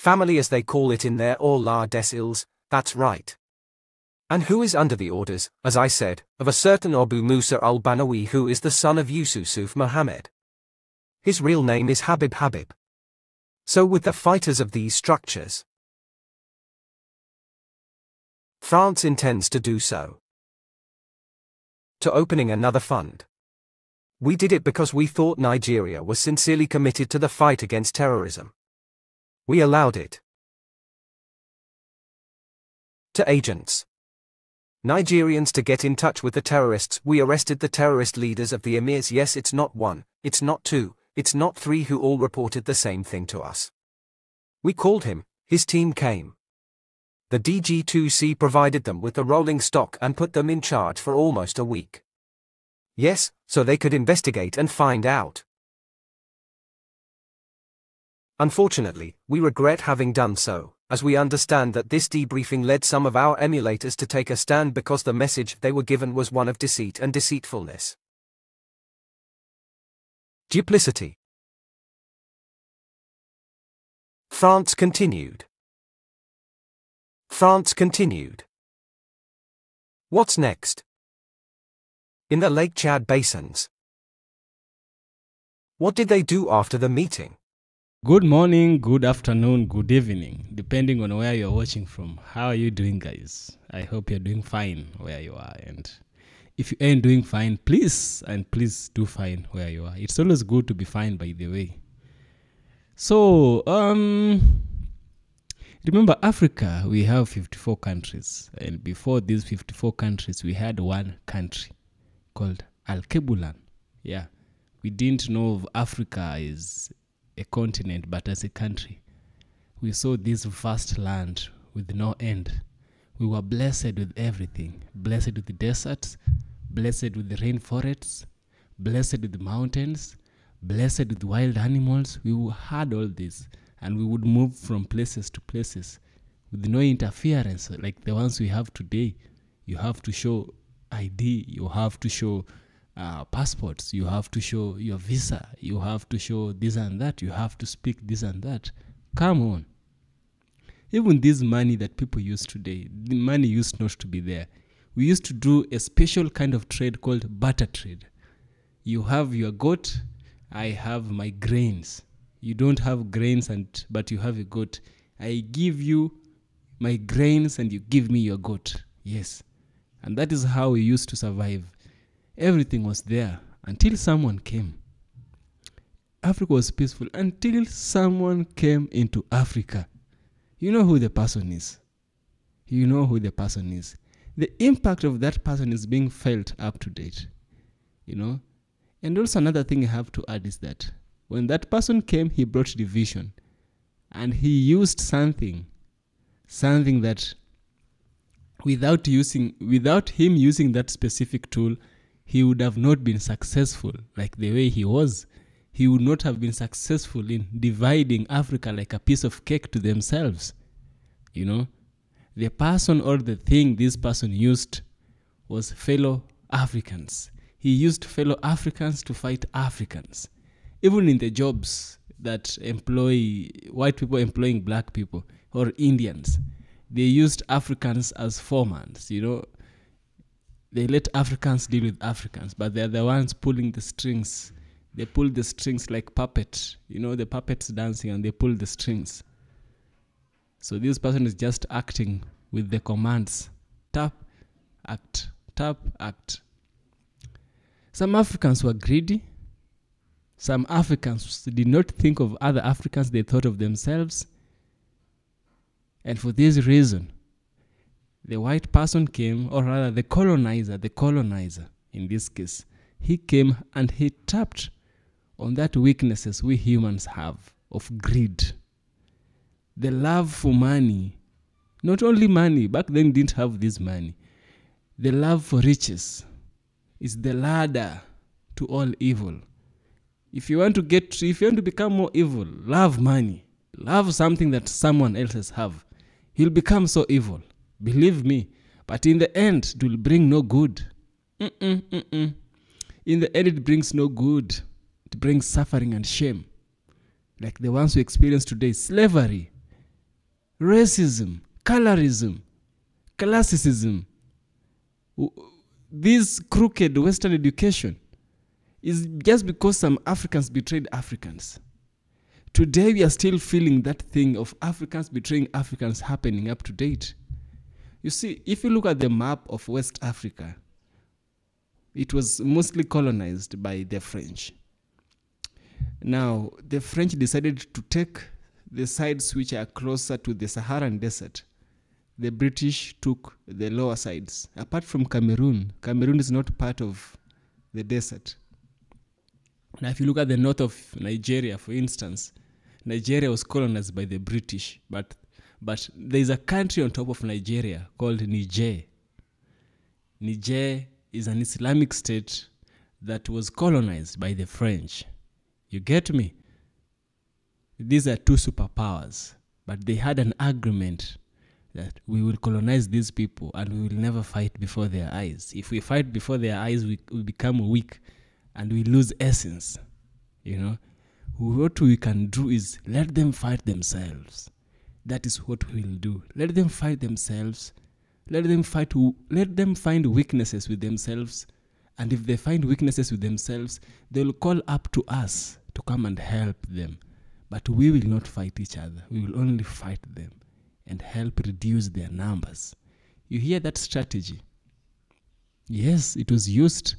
Family as they call it in their Allah des Îles, that's right. And who is under the orders, as I said, of a certain Abu Musa al-Banawi who is the son of Yusuf Muhammad. His real name is Habib. So with the fighters of these structures, France intends to do so. To opening another fund. We did it because we thought Nigeria was sincerely committed to the fight against terrorism. We allowed it. To agents. Nigerians to get in touch with the terrorists. We arrested the terrorist leaders of the emirs. Yes, it's not one, it's not two, it's not three who all reported the same thing to us. We called him, his team came. The DG2C provided them with the rolling stock and put them in charge for almost a week. Yes, so they could investigate and find out. Unfortunately, we regret having done so, as we understand that this debriefing led some of our emulators to take a stand because the message they were given was one of deceit and deceitfulness. Duplicity. France continued. What's next? In the Lake Chad basins. What did they do after the meeting? Good morning, good afternoon, good evening, depending on where you're watching from. How are you doing, guys? I hope you're doing fine where you are. And if you ain't doing fine, please do fine where you are. It's always good to be fine, by the way. So, remember Africa, we have 54 countries. And before these 54 countries, we had one country called Al-Kebulan. Yeah, we didn't know of Africa as a continent, but as a country. We saw this vast land with no end. We were blessed with everything. Blessed with the deserts, blessed with the rainforests, blessed with the mountains, blessed with wild animals. We had all this, and we would move from places to places with no interference like the ones we have today. You have to show ID, you have to show passports, you have to show your visa, you have to show this and that, you have to speak this and that. Come on. Even this money that people use today, the money used not to be there. We used to do a special kind of trade called barter trade. You have your goat, I have my grains. You don't have grains, but you have a goat. I give you my grains and you give me your goat. Yes. And that is how we used to survive. Everything was there until someone came. Africa was peaceful until someone came into Africa. You know who the person is. You know who the person is. The impact of that person is being felt up to date. You know? And also another thing I have to add is that when that person came, he brought division. And he used something that without him using that specific tool, he would have not been successful like the way he was. He would not have been successful in dividing Africa like a piece of cake to themselves. You know, the person or the thing this person used was fellow Africans. He used fellow Africans to fight Africans. Even in the jobs that employ white people employing black people or Indians, they used Africans as foremen, you know. They let Africans deal with Africans, but they're the ones pulling the strings. They pull the strings like puppet. You know, the puppets dancing and they pull the strings. So this person is just acting with the commands. Tap, act, tap, act. Some Africans were greedy. Some Africans did not think of other Africans, they thought of themselves. And for this reason, the white person came, or rather the colonizer in this case, he came and he tapped on that weaknesses we humans have of greed. The love for money, not only money, back then didn't have this money. The love for riches is the ladder to all evil. If you want to become more evil, love money. Love something that someone else have. You'll become so evil. Believe me. But in the end, it will bring no good. In the end, it brings no good. It brings suffering and shame. Like the ones we experience today, slavery. racism, colorism, classicism, this crooked Western education is just because some Africans betrayed Africans. Today we are still feeling that thing of Africans betraying Africans happening up to date. You see, if you look at the map of West Africa, it was mostly colonized by the French. Now, the French decided to take the sides which are closer to the Saharan desert. The British took the lower sides. Apart from Cameroon, Cameroon is not part of the desert. Now, if you look at the north of Nigeria, for instance, Nigeria was colonized by the British, but there is a country on top of Nigeria called Niger. Niger is an Islamic state that was colonized by the French. You get me? These are two superpowers, but they had an agreement that we will colonize these people and we will never fight before their eyes. If we fight before their eyes, we become weak and we lose essence. You know, what we can do is let them fight themselves. That is what we will do. Let them fight themselves. Let them find weaknesses with themselves. And if they find weaknesses with themselves, they will call up to us to come and help them. But we will not fight each other. We will only fight them and help reduce their numbers. You hear that strategy? Yes, it was used.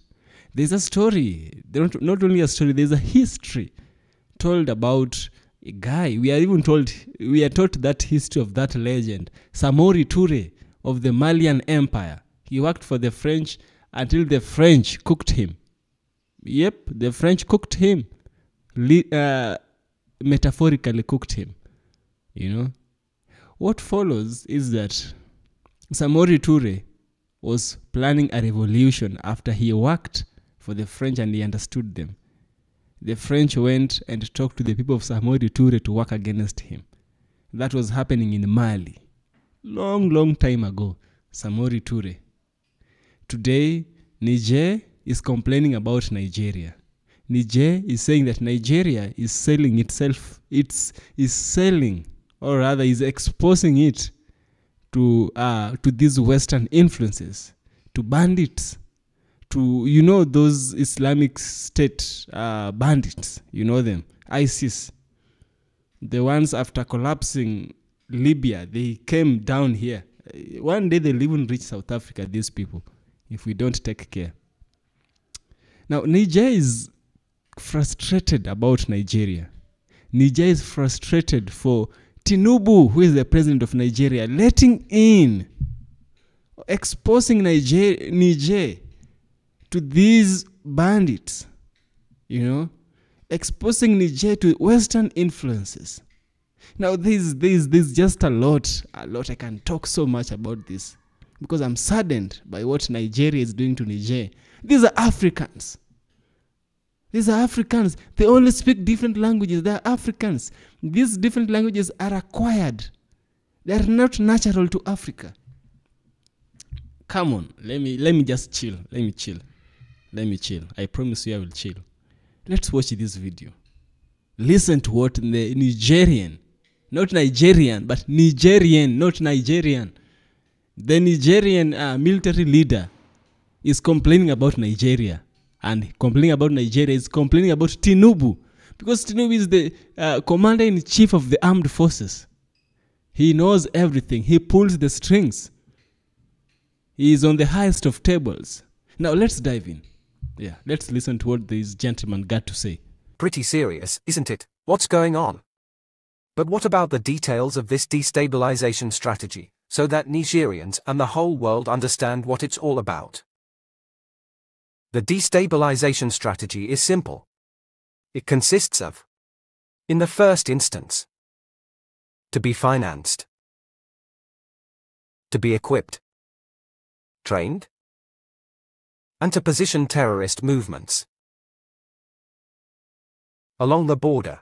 There's a story, not only a story, there's a history told about a guy. We are taught that history of that legend, Samori Toure of the Malian Empire. He worked for the French until the French cooked him. Yep, the French cooked him. Metaphorically cooked him. You know? What follows is that Samori Toure was planning a revolution after he worked for the French and he understood them. The French went and talked to the people of Samori Toure to work against him. That was happening in Mali. Long time ago. Samori Toure. Today, Niger is complaining about Nigeria. Niger is saying that Nigeria is selling itself, is exposing it to these Western influences, to bandits, to, you know, those Islamic State bandits, you know them, ISIS. The ones after collapsing Libya, they came down here. One day they'll even reach South Africa, these people, if we don't take care. Now, Niger is frustrated about Nigeria. Niger is frustrated for Tinubu, who is the president of Nigeria, letting in, exposing Niger to these bandits, you know, exposing Niger to Western influences. Now, there's just a lot. I can talk so much about this because I'm saddened by what Nigeria is doing to Niger. These are Africans. They only speak different languages. They are Africans. These different languages are acquired. They are not natural to Africa. Come on, let me just chill. Let me chill. I promise you I will chill. Let's watch this video. Listen to what the Nigerian, not Nigerian, but Nigerian, not Nigerian. The Nigerian military leader is complaining about Nigeria. And complaining about Nigeria is complaining about Tinubu. Because Tinubu is the commander-in-chief of the armed forces. He knows everything. He pulls the strings. He is on the highest of tables. Now let's dive in. Yeah, let's listen to what this gentleman got to say. Pretty serious, isn't it? What's going on? But what about the details of this destabilization strategy, so that Nigerians and the whole world understand what it's all about? The destabilization strategy is simple. It consists of, in the first instance, to be financed, to be equipped, trained, and to position terrorist movements along the border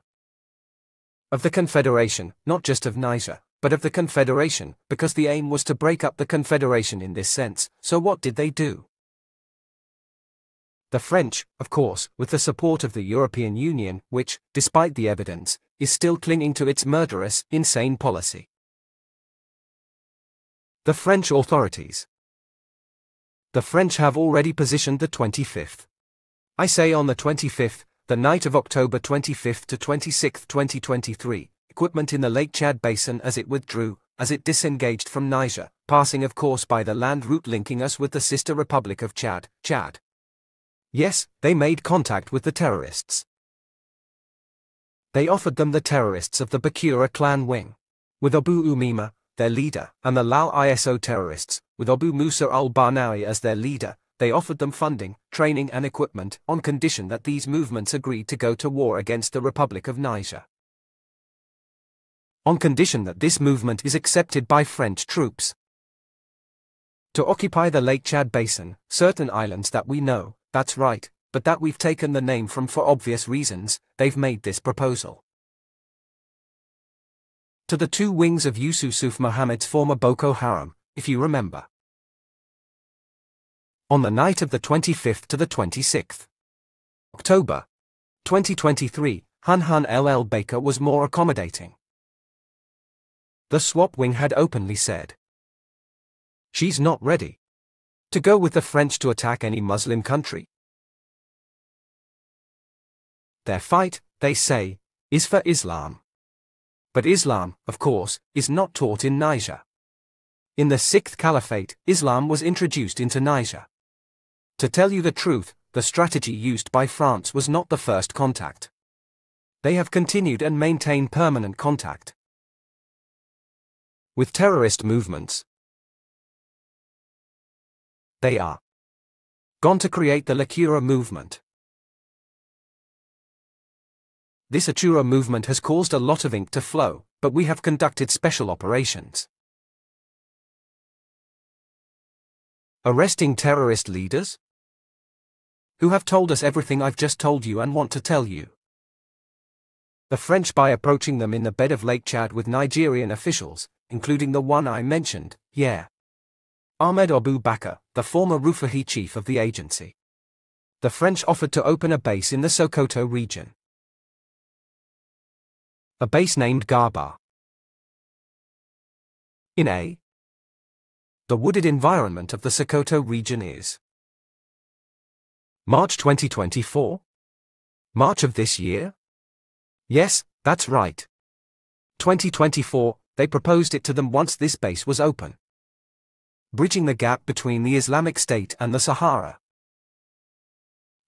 of the Confederation, not just of Niger, but of the Confederation, because the aim was to break up the Confederation in this sense. So what did they do? The French, of course, with the support of the European Union, which, despite the evidence, is still clinging to its murderous, insane policy. The French authorities. The French have already positioned the 25th. I say on the 25th, the night of October 25th to 26th, 2023, equipment in the Lake Chad Basin as it withdrew, as it disengaged from Niger, passing of course by the land route linking us with the sister Republic of Chad, Chad. Yes, they made contact with the terrorists. They offered them the terrorists of the Bakura clan wing. With Abu Umima, their leader, and the Lao ISO terrorists, with Abu Musa al-Barnawi as their leader, they offered them funding, training and equipment, on condition that these movements agreed to go to war against the Republic of Niger. On condition that this movement is accepted by French troops. To occupy the Lake Chad Basin, certain islands that we know, that's right, but that we've taken the name from for obvious reasons, they've made this proposal. To the two wings of Yusuf Mohammed's former Boko Haram, if you remember. On the night of the 25th to the 26th October 2023, Han LL Baker was more accommodating. The swap wing had openly said, "She's not ready to go with the French to attack any Muslim country. Their fight, they say, is for Islam. But Islam, of course, is not taught in Niger. In the 6th Caliphate, Islam was introduced into Niger. To tell you the truth, the strategy used by France was not the first contact. They have continued and maintain permanent contact with terrorist movements. They are gone to create the Lakura movement. This Achura movement has caused a lot of ink to flow, but we have conducted special operations. Arresting terrorist leaders who have told us everything I've just told you and want to tell you. The French by approaching them in the bed of Lake Chad with Nigerian officials, including the one I mentioned, Ahmed Abu Bakr, the former Rufahi chief of the agency. The French offered to open a base in the Sokoto region. A base named Garba. In the wooded environment of the Sokoto region is March 2024? March of this year? Yes, that's right. 2024, they proposed it to them once this base was open. Bridging the gap between the Islamic State and the Sahara.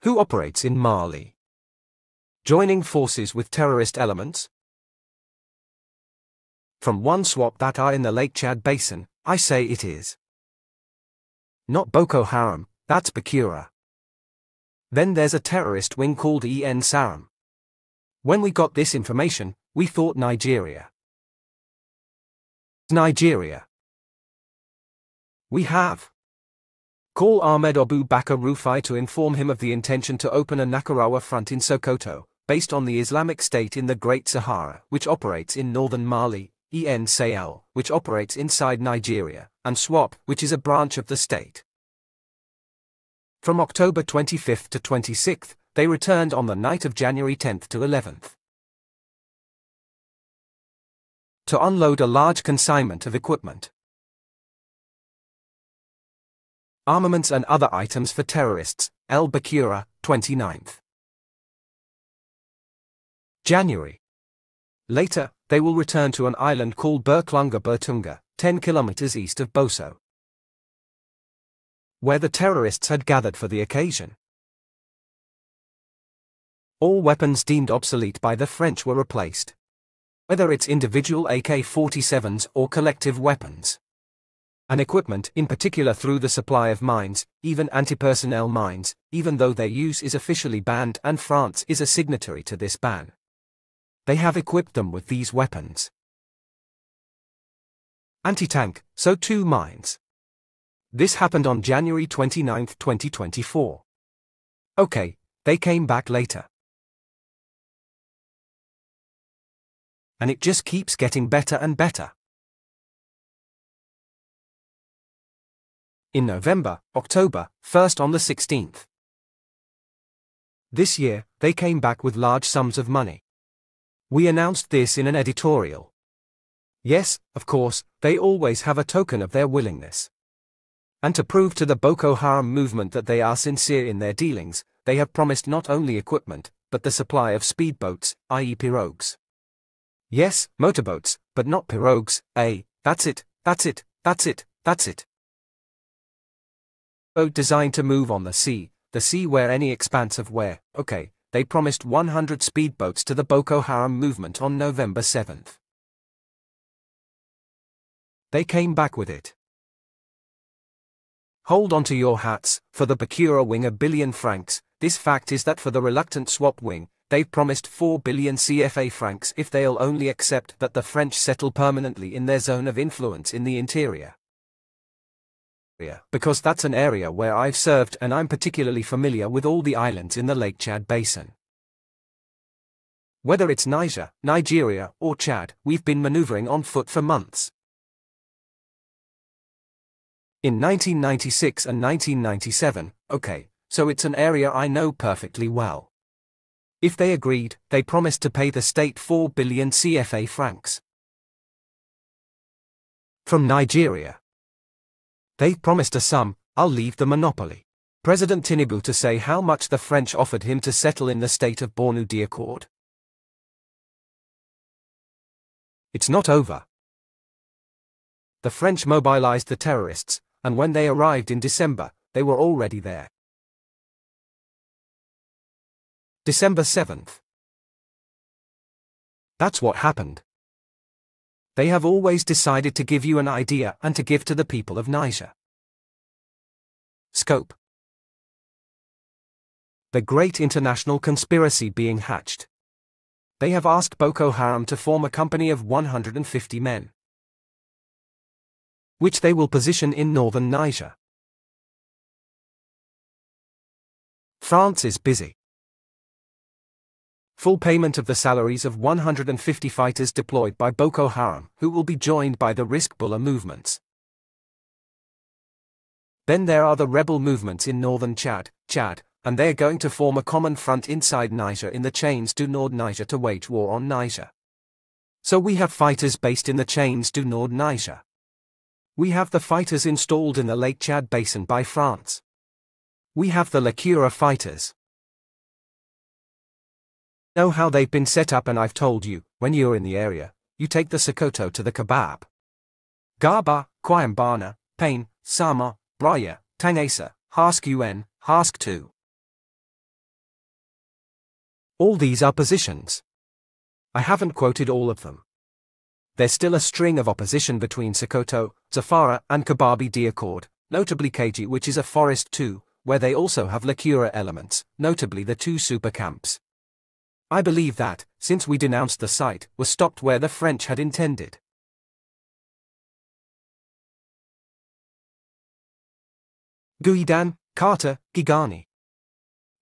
Who operates in Mali? Joining forces with terrorist elements? From one swap that are in the Lake Chad Basin, I say it is not Boko Haram, that's Bakura. Then there's a terrorist wing called En Saram. When we got this information, we thought Nigeria. Nigeria. We have. Call Ahmed Abu Bakr Rufai to inform him of the intention to open a Nakarawa front in Sokoto, based on the Islamic State in the Great Sahara, which operates in northern Mali, En Sahel, which operates inside Nigeria, and SWAP, which is a branch of the state. From October 25th to 26th, they returned on the night of January 10th to 11th. To unload a large consignment of equipment, armaments and other items for terrorists, El Bakura, 29th January. Later, they will return to an island called Berklunga Bertunga, 10 kilometers east of Boso, where the terrorists had gathered for the occasion. All weapons deemed obsolete by the French were replaced, whether it's individual AK-47s or collective weapons. And equipment, in particular through the supply of mines, even anti-personnel mines, even though their use is officially banned and France is a signatory to this ban. They have equipped them with these weapons. Anti-tank, so too mines. This happened on January 29, 2024. Okay, they came back later. And it just keeps getting better and better. In November, October, first on the 16th. This year, they came back with large sums of money. We announced this in an editorial. Yes, of course, they always have a token of their willingness. And to prove to the Boko Haram movement that they are sincere in their dealings, they have promised not only equipment, but the supply of speedboats, i.e. pirogues. Yes, motorboats, but not pirogues, that's it, that's it, that's it, that's it. Boat designed to move on the sea where any expanse of where, okay, they promised 100 speedboats to the Boko Haram movement on November 7th. They came back with it. Hold on to your hats, for the Bakura wing $1 billion francs. This fact is that for the reluctant swap wing, they've promised 4 billion CFA francs if they'll only accept that the French settle permanently in their zone of influence in the interior. Because that's an area where I've served and I'm particularly familiar with all the islands in the Lake Chad Basin. Whether it's Niger, Nigeria, or Chad, we've been maneuvering on foot for months. In 1996 and 1997, okay, so it's an area I know perfectly well. If they agreed, they promised to pay the state 4 billion CFA francs. From Nigeria. They promised a sum, I'll leave the monopoly. President Tinubu to say how much the French offered him to settle in the state of Borno d'Accord. It's not over. The French mobilized the terrorists, and when they arrived in December, they were already there. December 7th. That's what happened. They have always decided to give you an idea and to give to the people of Niger. Scope. The great international conspiracy being hatched. They have asked Boko Haram to form a company of 150 men, which they will position in northern Niger. France is busy. Full payment of the salaries of 150 fighters deployed by Boko Haram, who will be joined by the Risk-Bullah movements. Then there are the rebel movements in northern Chad, and they are going to form a common front inside Niger in the Chains du Nord Niger to wage war on Niger. So we have fighters based in the Chains du Nord Niger. We have the fighters installed in the Lake Chad Basin by France. We have the Lakura fighters. Know how they've been set up, and I've told you, when you're in the area, you take the Sokoto to the Kebab. Garba, Kwayambana, Pain, Sama, Braya, Tangasa, Hask UN, Hask 2. All these are positions. I haven't quoted all of them. There's still a string of opposition between Sokoto, Zafara, and Kababi d'Accord, notably Keji, which is a forest too, where they also have Lakura elements, notably the 2 super camps. I believe that, since we denounced the site, was stopped where the French had intended. Guidan, Carter, Gigani.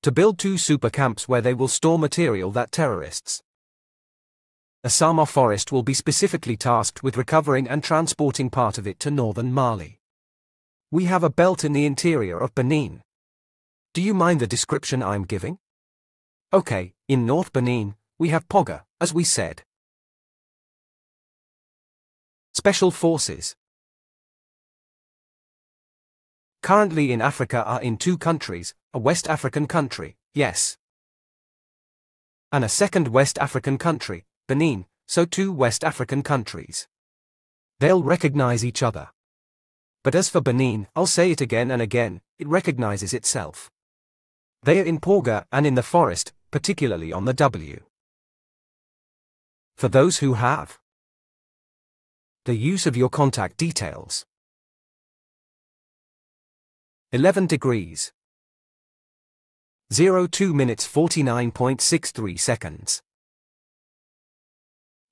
To build 2 super camps where they will store material that terrorists. A Sama forest will be specifically tasked with recovering and transporting part of it to northern Mali. We have a belt in the interior of Benin. Do you mind the description I'm giving? Okay, in North Benin, we have Poga, as we said. Special forces. Currently in Africa are in 2 countries, a West African country, yes, and a second West African country, Benin, so 2 West African countries. They'll recognize each other. But as for Benin, I'll say it again and again, it recognizes itself. They are in Poga and in the forest, particularly on the W. For those who have the use of your contact details. 11 degrees. 02 minutes 49.63 seconds.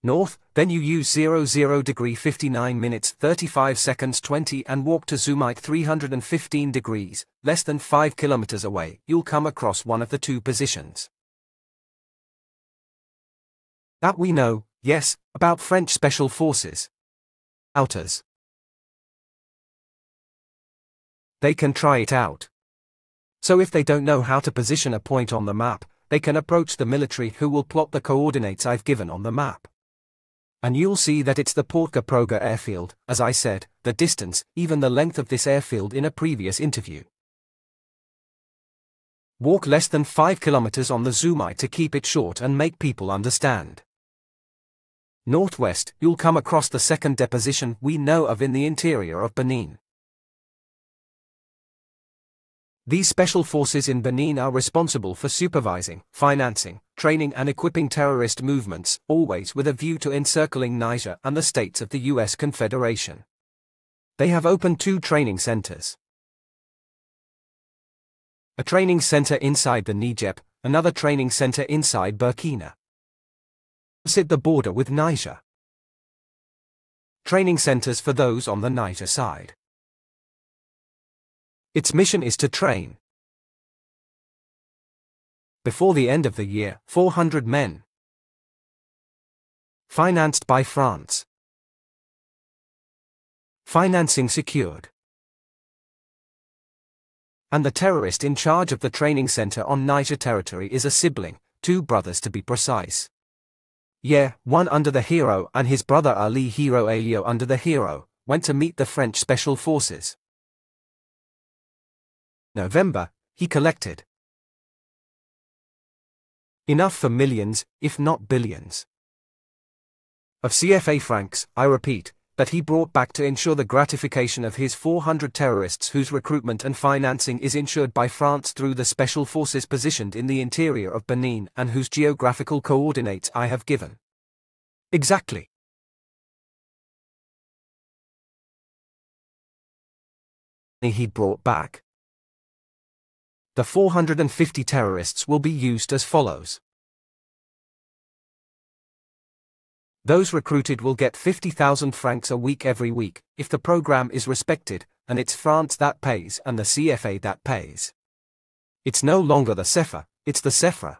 North, then you use 00 degree 59 minutes 35 seconds 20 and walk to Zumite 315 degrees, less than 5 kilometers away, you'll come across one of the 2 positions. That we know, yes, about French special forces. Outers. They can try it out. So if they don't know how to position a point on the map, they can approach the military who will plot the coordinates I've given on the map. And you'll see that it's the Port Kaproga airfield, as I said, the distance, even the length of this airfield in a previous interview. Walk less than 5 kilometers on the Zumai to keep it short and make people understand. Northwest, you'll come across the second deposition we know of in the interior of Benin. These special forces in Benin are responsible for supervising, financing, training and equipping terrorist movements, always with a view to encircling Niger and the states of the U.S. Confederation. They have opened 2 training centers. A training center inside the Niger, another training center inside Burkina. Opposite the border with Niger. Training centers for those on the Niger side. Its mission is to train, before the end of the year, 400 men. Financed by France. Financing secured. And the terrorist in charge of the training center on Niger territory is a sibling, 2 brothers to be precise. Yeah, one under the hero and his brother Ali Hero Alio under the hero, went to meet the French special forces. November, he collected enough for millions, if not billions, of CFA francs, I repeat, that he brought back to ensure the gratification of his 400 terrorists whose recruitment and financing is ensured by France through the special forces positioned in the interior of Benin and whose geographical coordinates I have given. Exactly. He brought back. The 450 terrorists will be used as follows. Those recruited will get 50,000 francs a week every week, if the program is respected, and it's France that pays and the CFA that pays. It's no longer the CFA, it's the CFA.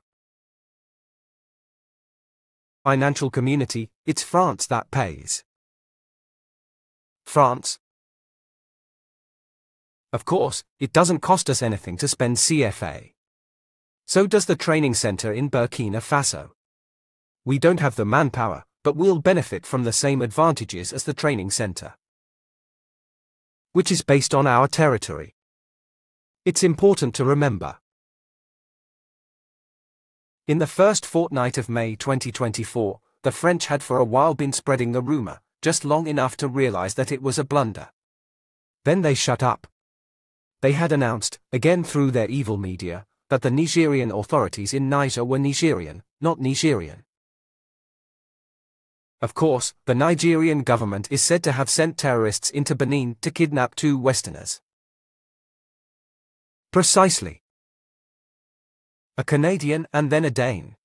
Financial community, it's France that pays. France. Of course, it doesn't cost us anything to spend CFA. So does the training center in Burkina Faso. We don't have the manpower, but we'll benefit from the same advantages as the training center, which is based on our territory. It's important to remember. In the first fortnight of May 2024, the French had for a while been spreading the rumor, just long enough to realize that it was a blunder. Then they shut up. They had announced, again through their evil media, that the Nigerian authorities in Niger were Nigerian, not Nigerian. Of course, the Nigerian government is said to have sent terrorists into Benin to kidnap 2 Westerners. Precisely. A Canadian and then a Dane.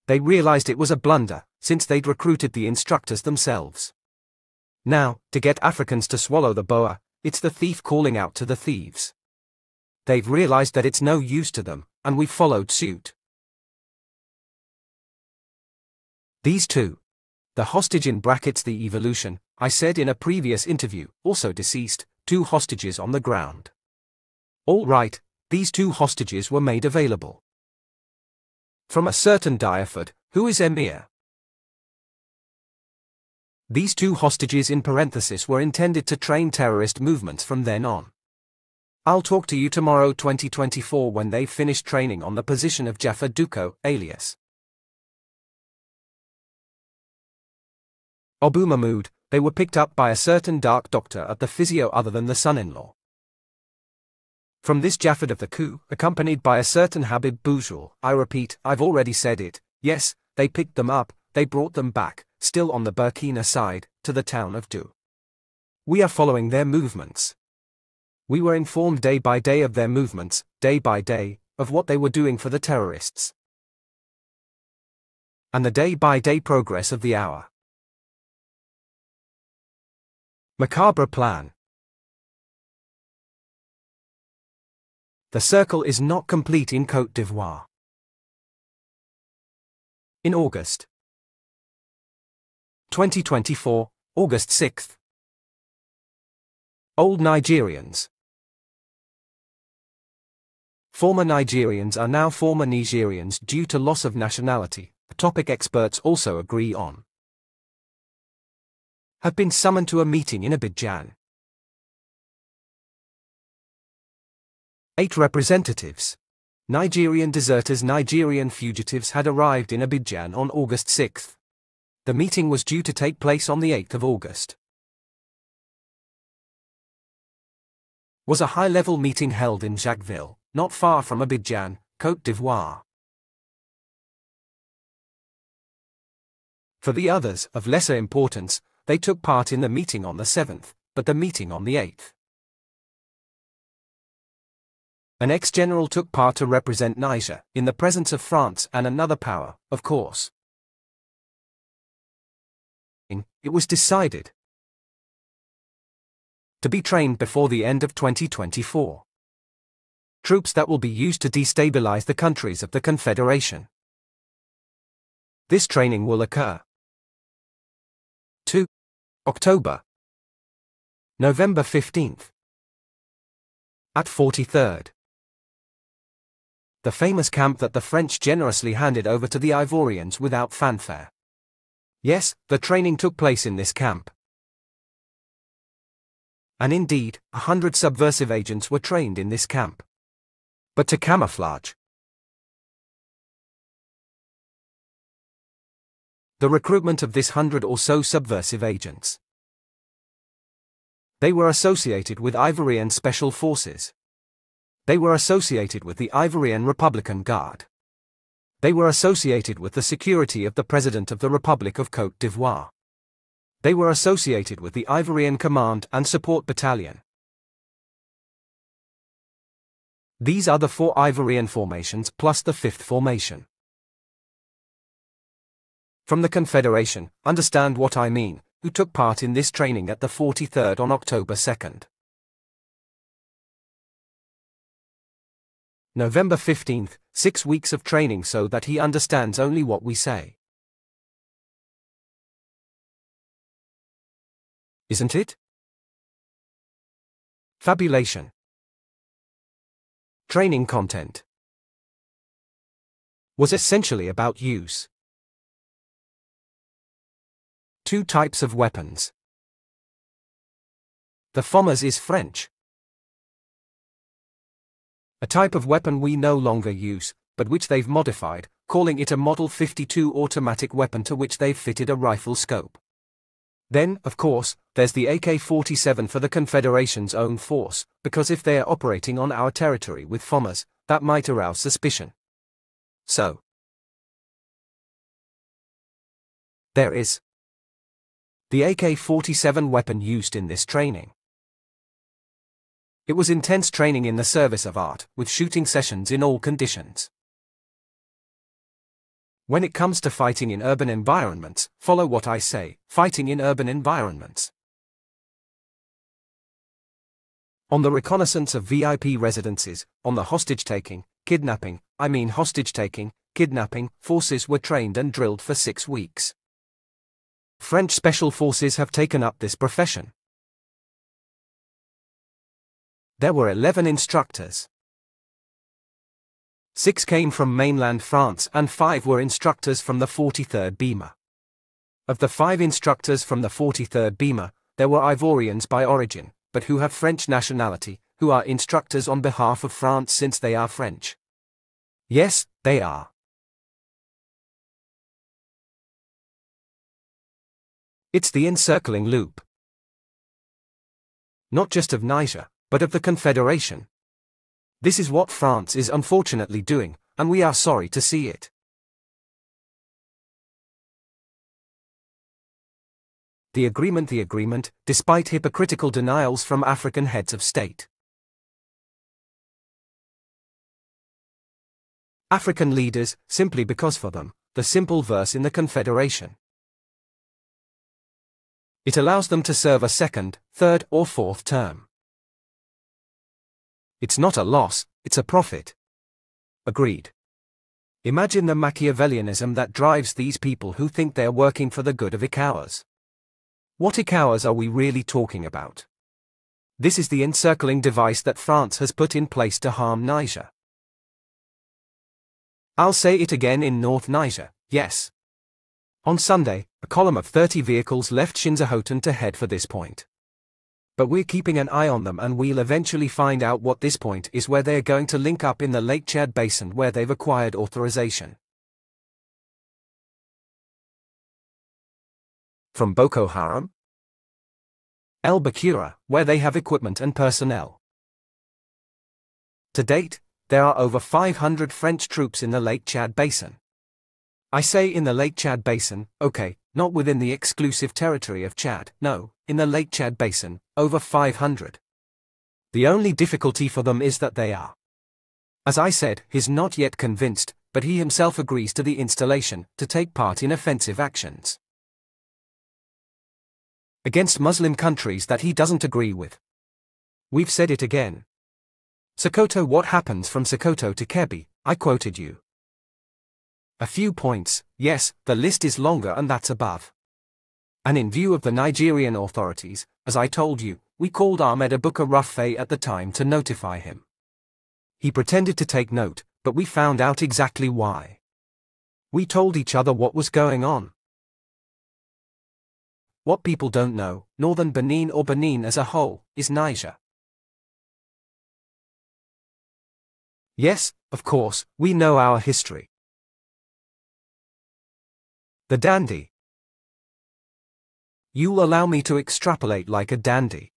They realized it was a blunder, since they'd recruited the instructors themselves. Now, to get Africans to swallow the boa, it's the thief calling out to the thieves. They've realized that it's no use to them, and we followed suit. These 2. The hostage in brackets the evolution, I said in a previous interview, also deceased, 2 hostages on the ground. All right, these 2 hostages were made available from a certain Diaford, who is emir. These 2 hostages in parenthesis were intended to train terrorist movements from then on. I'll talk to you tomorrow 2024 when they've finished training on the position of Jaffa Duko, alias Abu Mahmoud. They were picked up by a certain dark doctor at the physio other than the son-in-law. From this Jaffad of the coup, accompanied by a certain Habib Boujol, I repeat, I've already said it, yes, they picked them up, they brought them back, still on the Burkina side, to the town of Du. We are following their movements. We were informed day by day of their movements, day by day, of what they were doing for the terrorists. And the day-by-day progress of the hour. Macabre plan. The circle is not complete in Côte d'Ivoire. In August 2024, August 6th. Old Nigerians. Former Nigerians are now former Nigerians due to loss of nationality, a topic experts also agree on, have been summoned to a meeting in Abidjan. 8 representatives. Nigerian deserters, Nigerian fugitives had arrived in Abidjan on August 6. The meeting was due to take place on the 8th of August. Was a high-level meeting held in Jacquesville, not far from Abidjan, Côte d'Ivoire. For the others, of lesser importance, they took part in the meeting on the 7th, but the meeting on the 8th. An ex-general took part to represent Niger, in the presence of France and another power, of course. It was decided to be trained before the end of 2024. Troops that will be used to destabilize the countries of the Confederation. This training will occur 2 October, November 15th, at 43rd. The famous camp that the French generously handed over to the Ivorians without fanfare. Yes, the training took place in this camp. And indeed, 100 subversive agents were trained in this camp. But to camouflage the recruitment of this 100 or so subversive agents, they were associated with Ivorian special forces. They were associated with the Ivorian Republican Guard. They were associated with the security of the President of the Republic of Côte d'Ivoire. They were associated with the Ivorian Command and Support Battalion. These are the 4 Ivorian formations plus the 5th formation. From the Confederation, understand what I mean, who took part in this training at the 43rd on October 2nd. November 15th, 6 weeks of training so that he understands only what we say. Isn't it? Fabulation. Training content was essentially about use. 2 types of weapons. The FOMAS is French. A type of weapon we no longer use, but which they've modified, calling it a Model 52 automatic weapon to which they've fitted a rifle scope. Then, of course, there's the AK-47 for the Confederation's own force, because if they are operating on our territory with FOMAS, that might arouse suspicion. So, there is the AK-47 weapon used in this training. It was intense training in the service of art, with shooting sessions in all conditions. When it comes to fighting in urban environments, follow what I say, fighting in urban environments. On the reconnaissance of VIP residences, on the hostage-taking, kidnapping, kidnapping, forces were trained and drilled for 6 weeks. French special forces have taken up this profession. There were 11 instructors. 6 came from mainland France and 5 were instructors from the 43rd BEMA. Of the 5 instructors from the 43rd BEMA, there were Ivorians by origin, but who have French nationality, who are instructors on behalf of France since they are French. Yes, they are. It's the encircling loop. Not just of Niger, but of the Confederation. This is what France is unfortunately doing, and we are sorry to see it. The agreement, despite hypocritical denials from African heads of state. African leaders, simply because for them, the simple verse in the Confederation. It allows them to serve a 2nd, 3rd, or 4th term. It's not a loss, it's a profit. Agreed. Imagine the Machiavellianism that drives these people who think they are working for the good of ICAOs. What ICAOs are we really talking about? This is the encircling device that France has put in place to harm Niger. I'll say it again in North Niger, yes. On Sunday, a column of 30 vehicles left Shinzahoten to head for this point. But we're keeping an eye on them and we'll eventually find out what this point is, where they're going to link up in the Lake Chad Basin where they've acquired authorization. From Boko Haram? El Bakura, where they have equipment and personnel. To date, there are over 500 French troops in the Lake Chad Basin. I say in the Lake Chad Basin, okay, not within the exclusive territory of Chad, no, in the Lake Chad Basin, over 500. The only difficulty for them is that they are, as I said, he's not yet convinced, but he himself agrees to the installation, to take part in offensive actions against Muslim countries that he doesn't agree with. We've said it again. Sokoto, what happens from Sokoto to Kebbi? I quoted you. A few points, yes, the list is longer and that's above. And in view of the Nigerian authorities, as I told you, we called Ahmed Abuka Ruffey at the time to notify him. He pretended to take note, but we found out exactly why. We told each other what was going on. What people don't know, northern Benin or Benin as a whole, is Niger. Yes, of course, we know our history. The dandy. You'll allow me to extrapolate like a dandy.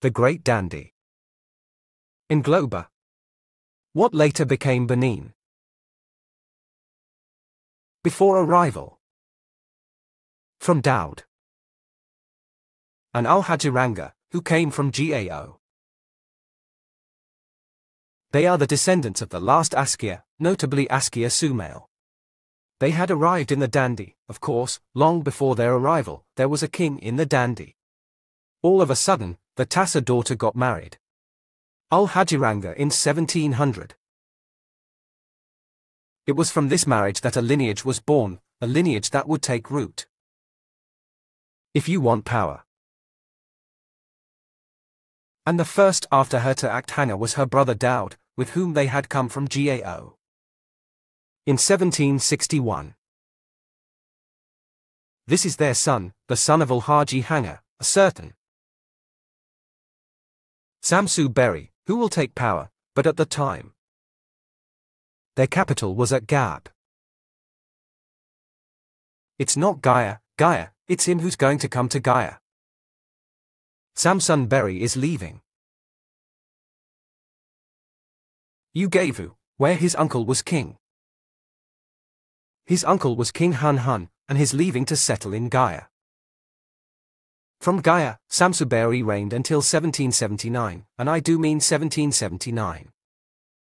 The great dandy. Ngloba. What later became Benin. Before arrival. From Daud. And Al-Hajiranga, who came from Gao. They are the descendants of the last Askia, notably Askia Sumail. They had arrived in the Dandy, of course, long before their arrival, there was a king in the Dandy. All of a sudden, the Tassa daughter got married. Al-Hajiranga in 1700. It was from this marriage that a lineage was born, a lineage that would take root. If you want power. And the first after her to act Hannah was her brother Daud, with whom they had come from Gao. In 1761. This is their son, the son of Al-Haji Hanga, a certain Samsu Berry, who will take power, but at the time their capital was at Gab. It's not Gaia, it's him who's going to come to Gaia. Samsun Berry is leaving Ugavu, where his uncle was king. His uncle was King Hun Hun, and he's leaving to settle in Gaia. From Gaia, Samsuberi reigned until 1779, and I do mean 1779.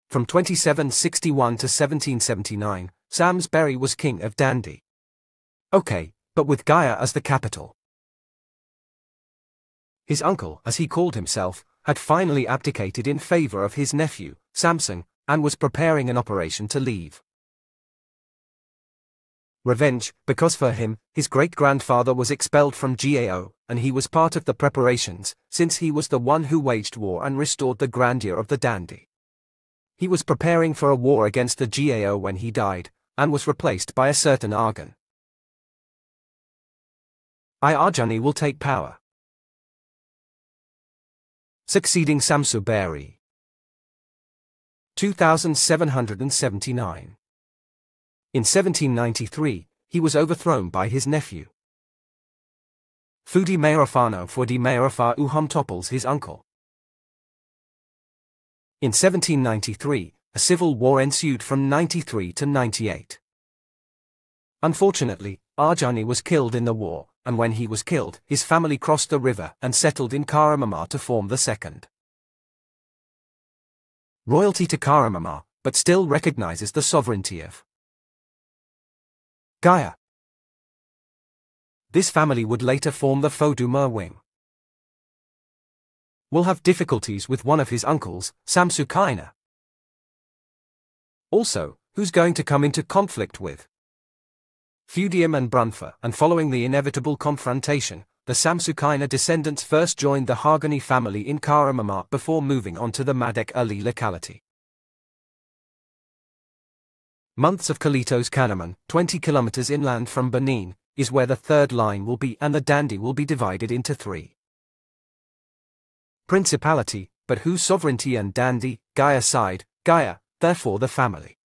From 2761 to 1779, Samsberi was king of Dandi. Okay, but with Gaia as the capital. His uncle, as he called himself, had finally abdicated in favor of his nephew, Samson, and was preparing an operation to leave. Revenge, because for him, his great-grandfather was expelled from Gao, and he was part of the preparations, since he was the one who waged war and restored the grandeur of the Dandi. He was preparing for a war against the Gao when he died, and was replaced by a certain Argan. Arjani will take power, succeeding Samsuberi. 2779. In 1793, he was overthrown by his nephew. Fudi Mayarafano Fudi Mayarafa Uhum his uncle. In 1793, a civil war ensued from 93 to 98. Unfortunately, Arjani was killed in the war, and when he was killed, his family crossed the river and settled in Karamama to form the second royalty to Karamama, but still recognizes the sovereignty of Gaia. This family would later form the Foduma wing. Will have difficulties with one of his uncles, Samsukaina. Also, who's going to come into conflict with Fudium and Brunfa, and following the inevitable confrontation, the Samsukaina descendants first joined the Hagani family in Karamama before moving on to the Madek Ali locality. Months of Kalitos Kanaman, 20 kilometers inland from Benin, is where the third line will be, and the Dandi will be divided into 3. Principality, but whose sovereignty and Dandi, Gaia side, Gaia, therefore the family.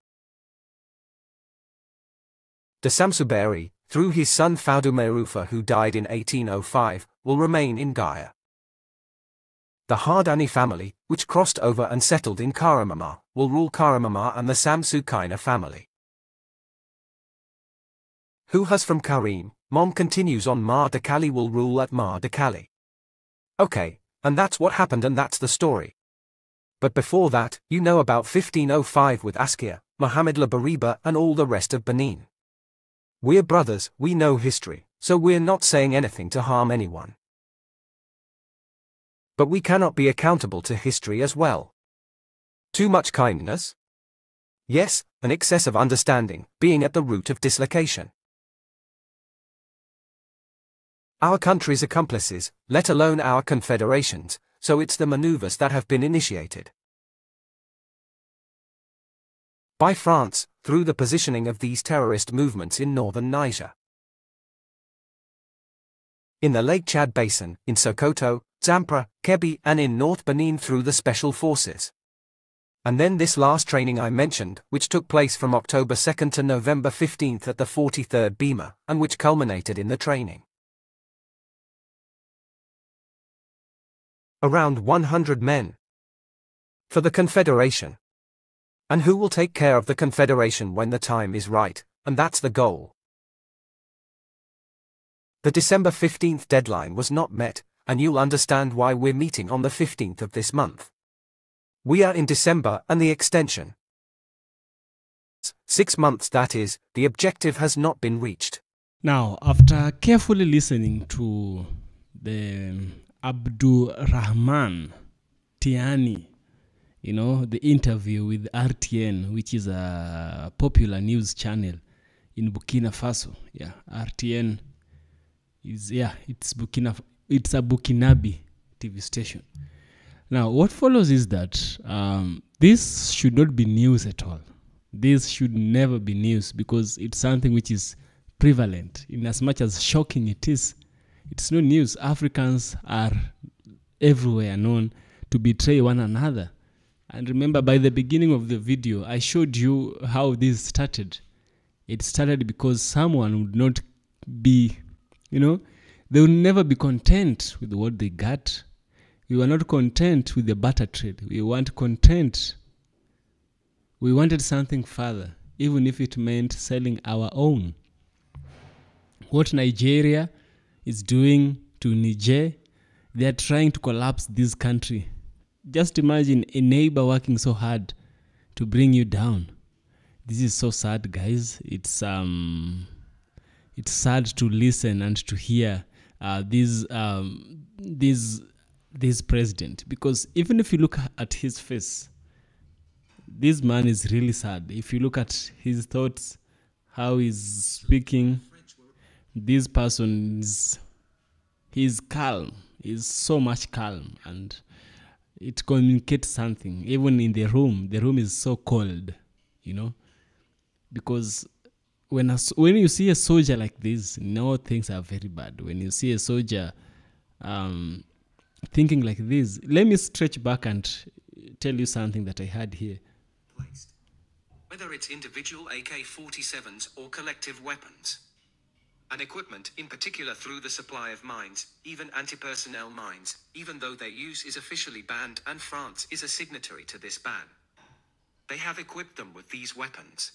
De Samsuberi, through his son Faudumerufa who died in 1805, will remain in Gaia. The Hardani family, which crossed over and settled in Karamama, will rule Karamama, and the Samsu Kaina family, who has from Karim, Mom continues on Mar de Kali, will rule at Mar de Kali. Okay, and that's what happened, and that's the story. But before that, you know about 1505 with Askia, Muhammad Labariba and all the rest of Benin. We're brothers, we know history, so we're not saying anything to harm anyone. But we cannot be accountable to history as well. Too much kindness? Yes, an excess of understanding, being at the root of dislocation. Our country's accomplices, let alone our confederations, so it's the maneuvers that have been initiated by France, through the positioning of these terrorist movements in northern Niger, in the Lake Chad Basin, in Sokoto, Zamfara, Kebbi, and in North Benin through the special forces. And then this last training I mentioned, which took place from October 2nd to November 15th at the 43rd Bima, and which culminated in the training. Around 100 men. For the Confederation. And who will take care of the Confederation when the time is right, and that's the goal. The December 15th deadline was not met, and you'll understand why we're meeting on the 15th of this month. We are in December, and the extension, 6 months, that is, the objective has not been reached. Now, after carefully listening to the Abdul Rahman Tiani, the interview with RTN, which is a popular news channel in Burkina Faso. Yeah, RTN is, it's a Burkinabe TV station. Now, what follows is that this should not be news at all. This should never be news, because it's something which is prevalent. In as much as shocking it is, it's no news. Africans are everywhere known to betray one another. And remember, by the beginning of the video, I showed you how this started. It started because someone would not be, they would never be content with what they got. We were not content with the barter trade. We weren't content. We wanted something further, even if it meant selling our own. What Nigeria is doing to Niger, they are trying to collapse this country. Just imagine a neighbor working so hard to bring you down. This is so sad, guys. It's sad to listen and to hear this president, because even if you look at his face, this man is really sad. If you look at his thoughts, how he's speaking, this person he's calm. He's so much calm, and it communicates something. Even in the room is so cold, because when you see a soldier like this, no, things are very bad. When you see a soldier thinking like this, let me stretch back and tell you something that I had here. Whether it's individual AK-47s or collective weapons and equipment, in particular through the supply of mines, even anti-personnel mines, even though their use is officially banned and France is a signatory to this ban. They have equipped them with these weapons.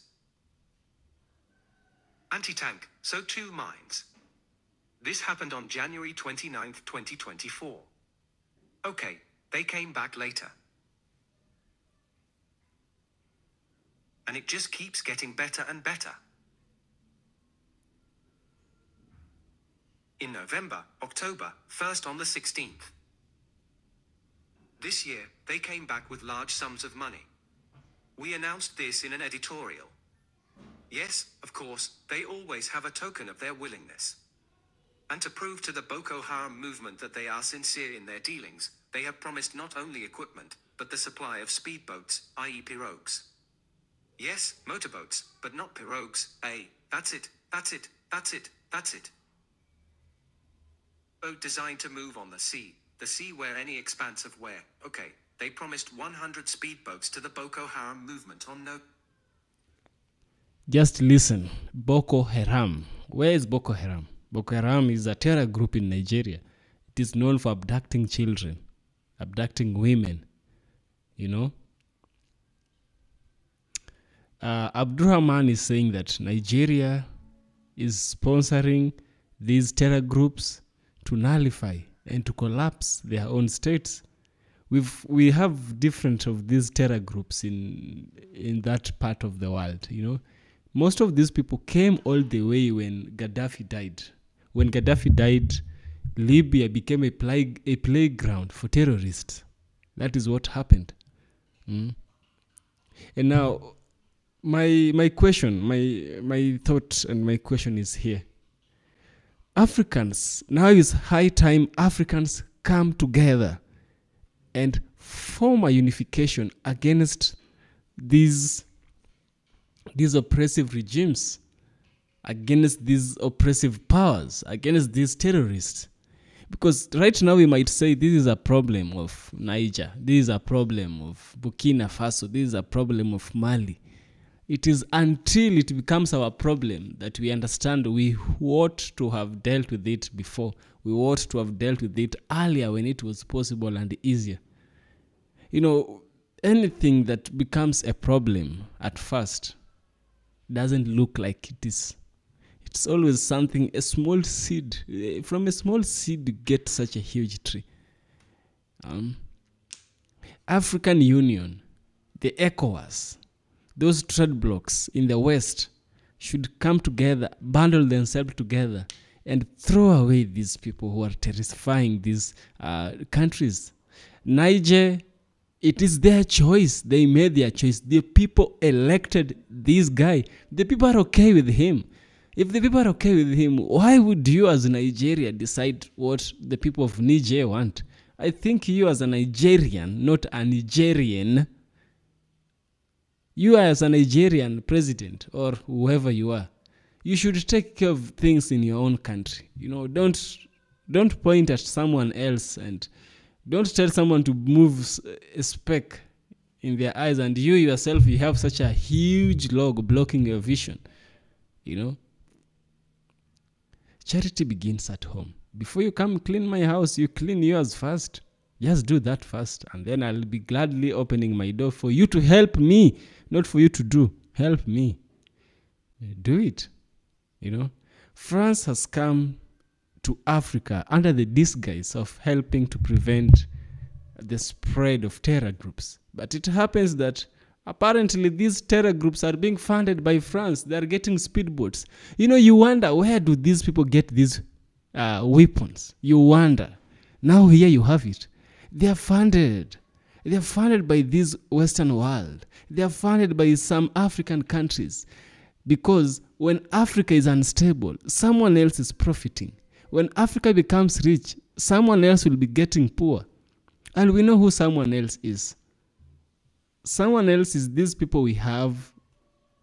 Anti-tank, so too mines. This happened on January 29, 2024. Okay, they came back later. And it just keeps getting better and better. In November, October, first on the 16th. This year, they came back with large sums of money. We announced this in an editorial. Yes, of course, they always have a token of their willingness. And to prove to the Boko Haram movement that they are sincere in their dealings, they have promised not only equipment, but the supply of speedboats, i.e. pirogues. Yes, motorboats, but not pirogues. That's it, that's it, that's it, that's it. Boat designed to move on the sea where any expanse of where. Okay, they promised 100 speedboats to the Boko Haram movement on no. Just listen. Boko Haram. Where is Boko Haram? Boko Haram is a terror group in Nigeria. It is known for abducting children, abducting women, you know. Abdurrahman is saying that Nigeria is sponsoring these terror groups to nullify and to collapse their own states. We have different of these terror groups in that part of the world, you know. Most of these people came all the way when Gaddafi died. When Gaddafi died, Libya became a playground for terrorists. That is what happened. And now, my question, my thought and my question is here. Africans, now is high time Africans come together and form a unification against these oppressive regimes, against these oppressive powers, against these terrorists. Because right now we might say this is a problem of Niger, this is a problem of Burkina Faso, this is a problem of Mali. It is until it becomes our problem that we understand we ought to have dealt with it before. We ought to have dealt with it earlier when it was possible and easier. You know, anything that becomes a problem at first doesn't look like it is. It's always something, a small seed. From a small seed, you get such a huge tree. African Union, the ECOWAS, those trade blocks in the West should come together, bundle themselves together, and throw away these people who are terrifying these countries. Niger, it is their choice. They made their choice. The people elected this guy. The people are okay with him. If the people are okay with him, why would you as Nigeria decide what the people of Niger want? I think you as a Nigerian, not a Nigerian, you as a Nigerian president or whoever you are, you should take care of things in your own country. You know, don't point at someone else and don't tell someone to move a speck in their eyes and you yourself, you have such a huge log blocking your vision. You know, charity begins at home. Before you come clean my house, you clean yours first. Just do that first, and then I'll be gladly opening my door for you to help me, not for you to do. Help me. Do it. You know, France has come to Africa under the disguise of helping to prevent the spread of terror groups. But it happens that apparently these terror groups are being funded by France. They are getting speedboats. You know, you wonder, where do these people get these weapons? You wonder. Now here you have it. They are funded. They are funded by this Western world. They are funded by some African countries. Because when Africa is unstable, someone else is profiting. When Africa becomes rich, someone else will be getting poor. And we know who someone else is. Someone else is these people we have,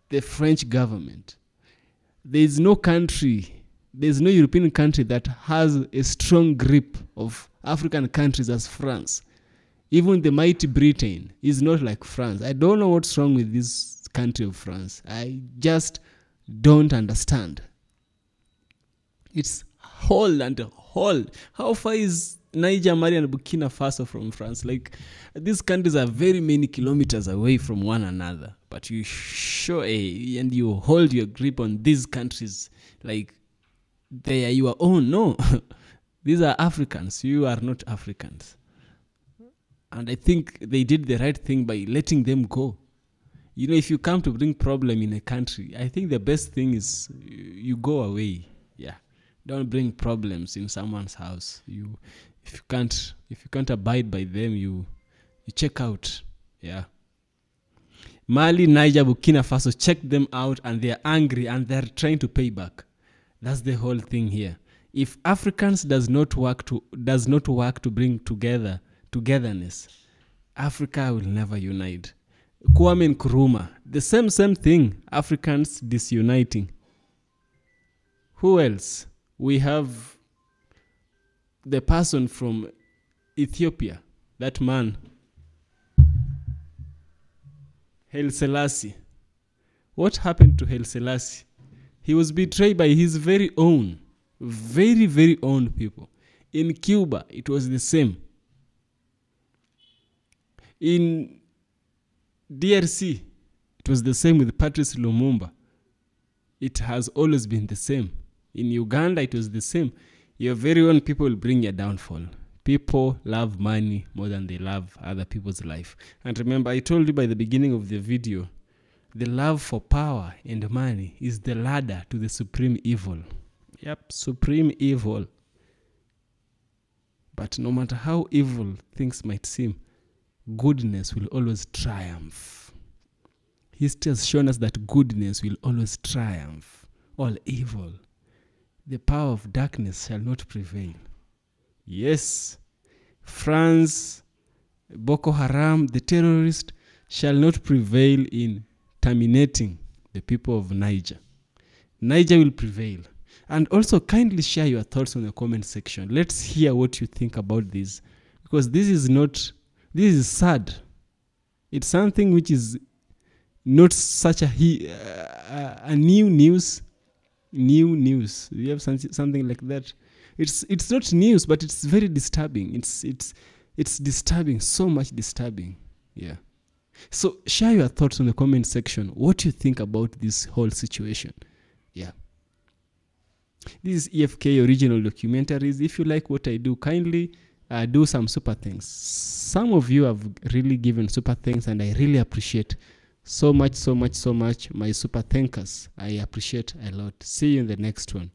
the French government. There is no country, there is no European country that has a strong grip of African countries as France. Even the mighty Britain is not like France. I don't know what's wrong with this country of France. I just don't understand. It's hold and hold. How far is Niger, Mali, and Burkina Faso from France? Like, these countries are very many kilometers away from one another. But you show and you hold your grip on these countries like they are your own. No. These are Africans. You are not Africans. And I think they did the right thing by letting them go. You know, if you come to bring problem in a country, I think the best thing is you go away. Yeah. Don't bring problems in someone's house. If you can't abide by them, you check out. Yeah. Mali, Niger, Burkina Faso, check them out and they're angry and they're trying to pay back. That's the whole thing here. If Africans does not work to bring togetherness, Africa will never unite. Kwame Nkrumah, the same thing, Africans disuniting. Who else? We have the person from Ethiopia, that man, Haile Selassie. What happened to Haile Selassie? He was betrayed by his very own people. In Cuba, it was the same. In DRC, it was the same with Patrice Lumumba. It has always been the same. In Uganda, it was the same. Your very own people will bring your downfall. People love money more than they love other people's life. And remember, I told you by the beginning of the video, the love for power and money is the ladder to the supreme evil. Yep, supreme evil. But no matter how evil things might seem, goodness will always triumph. History has shown us that goodness will always triumph all evil. The power of darkness shall not prevail. Yes, France, Boko Haram, the terrorist, shall not prevail in terminating the people of Niger. Niger will prevail. And also kindly share your thoughts on the comment section. Let's hear what you think about this. Because this is sad. It's something which is not such a new news. New news. We have something like that. It's not news, but it's very disturbing. It's disturbing, so much disturbing. Yeah. So share your thoughts on the comment section. What do you think about this whole situation? Yeah. This is EFK Original Documentaries. If you like what I do, kindly do some super things. Some of you have really given super things, and I really appreciate so much, my super thankers. I appreciate a lot. See you in the next one.